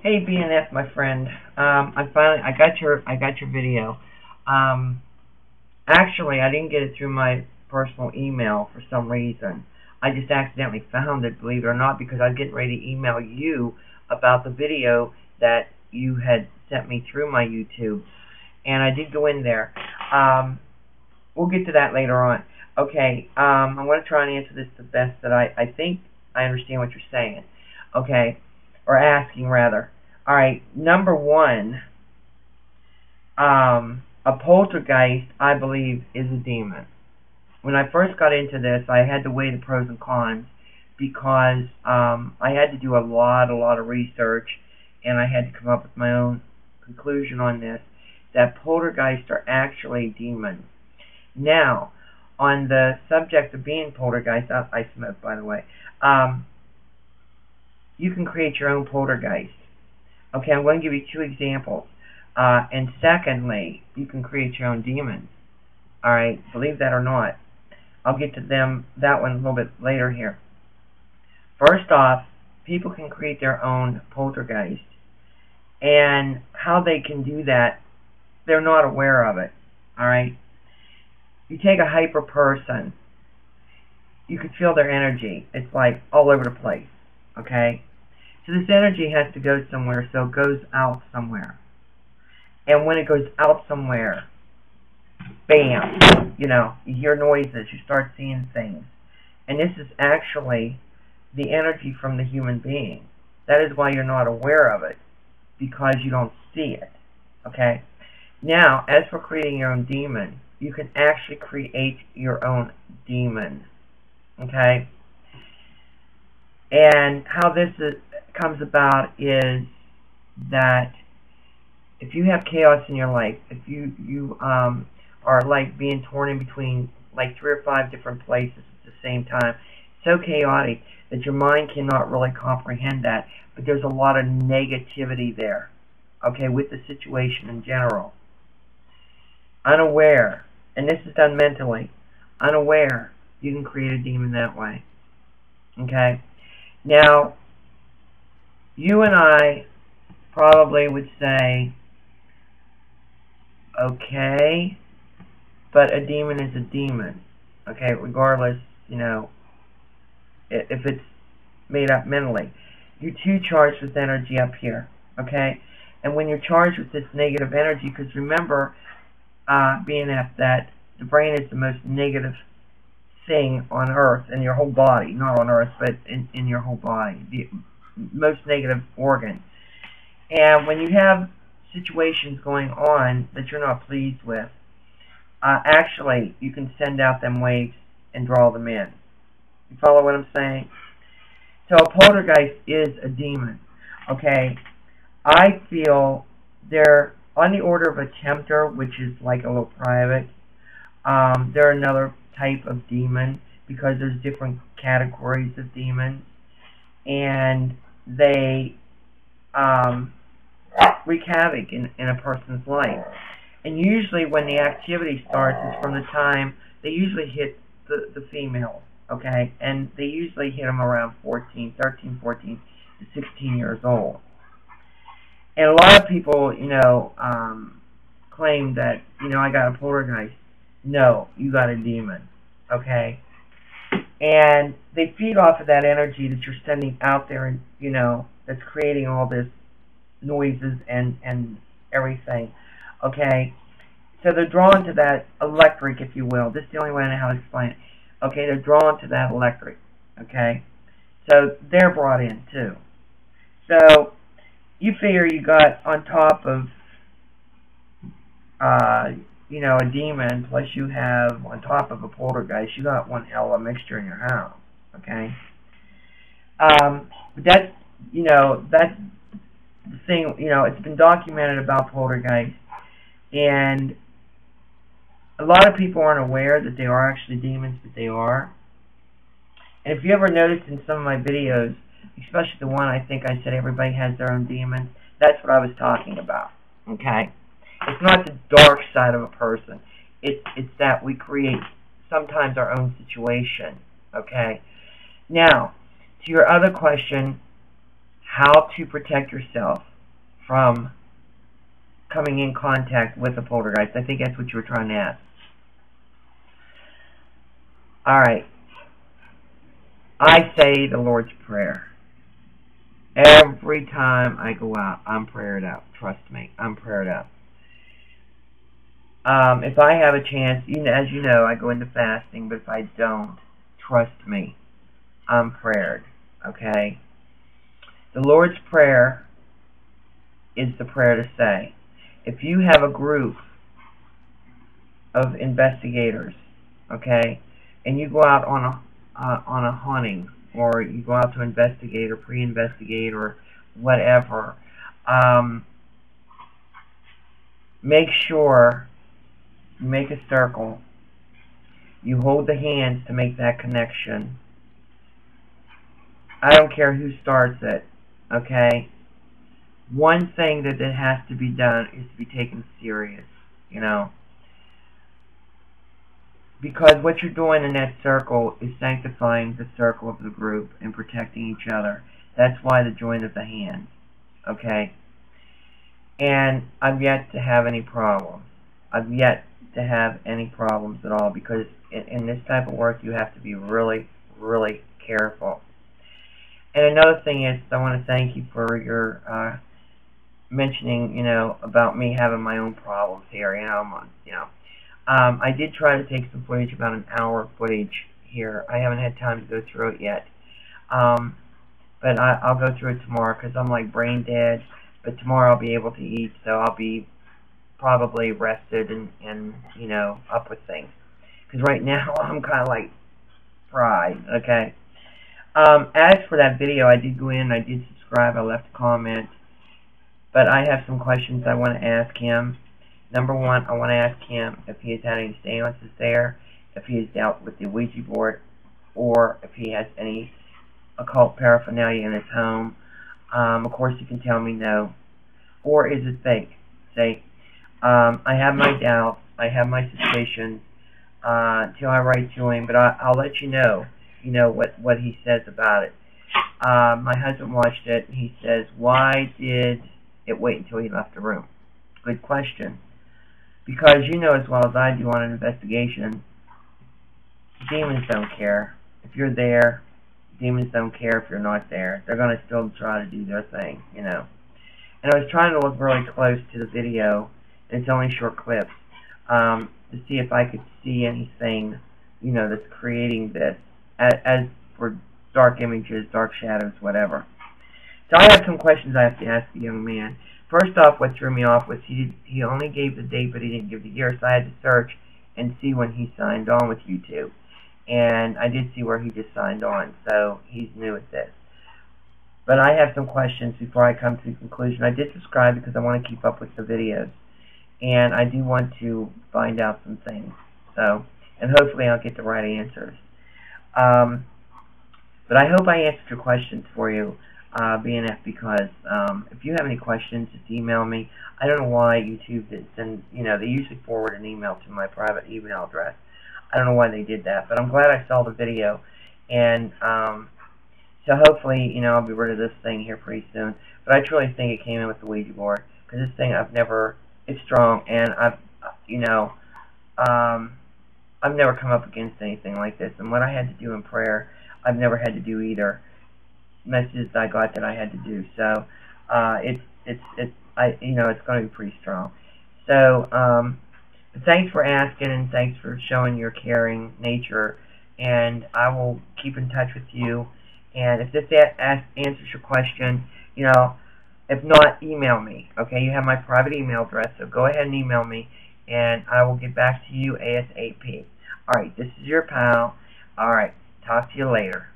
Hey BNF, my friend. I got your video. Actually, I didn't get it through my personal email for some reason. I just accidentally found it, believe it or not, because I was getting ready to email you about the video that you had sent me through my YouTube, and I did go in there. We'll get to that later on. Okay. I'm going to try and answer this the best that I think I understand what you're saying. Okay, or asking rather. All right, number one, a poltergeist, I believe, is a demon. When I first got into this, I had to weigh the pros and cons because I had to do a lot of research, and I had to come up with my own conclusion on this, that poltergeists are actually demons. Now, on the subject of being poltergeist, I smoke, by the way, you can create your own poltergeist. Okay, I'm going to give you two examples. And secondly, you can create your own demons. Alright, believe that or not. I'll get to that one a little bit later here. First off, people can create their own poltergeist. And how they can do that, they're not aware of it. Alright? You take a hyper person, you can feel their energy. It's like all over the place. Okay? So this energy has to go somewhere, so it goes out somewhere. And when it goes out somewhere, bam, you hear noises, you start seeing things. And this is actually the energy from the human being. That is why you're not aware of it, because you don't see it. Okay? Now, as for creating your own demon, you can actually create your own demon. Okay? And how this comes about is that if you have chaos in your life, if you are like being torn in between like 3 or 5 different places at the same time, so chaotic that your mind cannot really comprehend that, but there's a lot of negativity there, okay, with the situation in general. Unaware, and this is done mentally, unaware, you can create a demon that way. Okay? Now, you and I probably would say, okay, but a demon is a demon. Okay, regardless, if it's made up mentally. You're too charged with energy up here. Okay? And when you're charged with this negative energy, because remember, BNF, that the brain is the most negative thing on earth, in your whole body, not on earth, but in your whole body, the most negative organ. And when you have situations going on that you're not pleased with, actually you can send out them waves and draw them in. You follow what I'm saying? So a poltergeist is a demon. Okay, I feel they're on the order of a tempter, which is like a little private. They're another type of demon because there's different categories of demons, and they wreak havoc in a person's life. And usually when the activity starts is from the time they usually hit the female, okay, and they usually hit them around 13, 14 to 16 years old. And a lot of people, claim that, I got a poltergeist. No, you got a demon, okay? And they feed off of that energy that you're sending out there, and that's creating all this noises and everything, okay? So they're drawn to that electric, if you will. This is the only way I know how to explain it. Okay, they're drawn to that electric, okay? So they're brought in too. So you figure you got on top of a demon, plus you have on top of a poltergeist, you got one hell of a mixture in your house. Okay? That's that's the thing, it's been documented about poltergeists, and a lot of people aren't aware that they are actually demons, but they are. And if you ever noticed in some of my videos, especially the one I think I said everybody has their own demons, that's what I was talking about. Okay? It's not the dark side of a person. It's that we create sometimes our own situation. Okay? Now, to your other question, how to protect yourself. from coming in contact with a poltergeist. I think that's what you were trying to ask. Alright. I say the Lord's Prayer. Every time I go out, I'm prayed up. Trust me, I'm prayed up. If I have a chance, as you know, I go into fasting, but if I don't, trust me, I'm prayed. Okay? The Lord's Prayer is the prayer to say. If you have a group of investigators, okay, and you go out on a hunting, or you go out to investigate or pre-investigate or whatever, make sure you make a circle. You hold the hands to make that connection. I don't care who starts it, okay? One thing that has to be done is to be taken serious, you know. Because what you're doing in that circle is sanctifying the circle of the group and protecting each other. That's why the joint of the hands, okay? And I've yet to have any problems. I've yet to have any problems at all, because in this type of work you have to be really, really careful. And another thing is, I want to thank you for your mentioning, you know, about me having my own problems here. I did try to take some footage, about an hour of footage here. I haven't had time to go through it yet, but I'll go through it tomorrow, because I'm like brain dead. But tomorrow I'll be able to eat, so I'll be probably rested and you know, up with things. Because right now I'm kind of like fried. Okay. As for that video, I did go in, I did subscribe, I left a comment, but I have some questions I want to ask him. Number one, I want to ask him if he has had any seances there, if he has dealt with the Ouija board, or if he has any occult paraphernalia in his home. Of course, you can tell me no. Or is it fake? Say, I have my doubts, I have my suspicions, till I write to him, but I'll let you know what he says about it. My husband watched it, and he says, why did it wait until he left the room? Good question. Because you know as well as I do on an investigation, demons don't care. If you're there, demons don't care if you're not there. They're going to still try to do their thing, you know. And I was trying to look really close to the video, and it's only short clips, to see if I could see anything, you know, that's creating this, as for dark images, dark shadows, whatever. So I have some questions I have to ask the young man. First off, what threw me off was he only gave the date, but he didn't give the year, so I had to search and see when he signed on with YouTube. And I did see where he just signed on, so he's new at this. But I have some questions before I come to the conclusion. I did subscribe because I want to keep up with the videos, and I do want to find out some things. So, and hopefully I'll get the right answers. But I hope I answered your questions for you, BNF, because if you have any questions, just email me. I don't know why YouTube did send, you know, they usually forward an email to my private email address. I don't know why they did that, but I'm glad I saw the video, and so hopefully, you know, I'll be rid of this thing here pretty soon. But I truly think it came in with the Ouija board, because this thing it's strong, and I've never come up against anything like this. And what I had to do in prayer, I've never had to do either. Messages I got that I had to do. So it's going to be pretty strong. So thanks for asking, and thanks for showing your caring nature. And I will keep in touch with you. And if this answers your question, you know, if not, email me. Okay, you have my private email address, so go ahead and email me, and I will get back to you ASAP. All right, this is your pal. All right, talk to you later.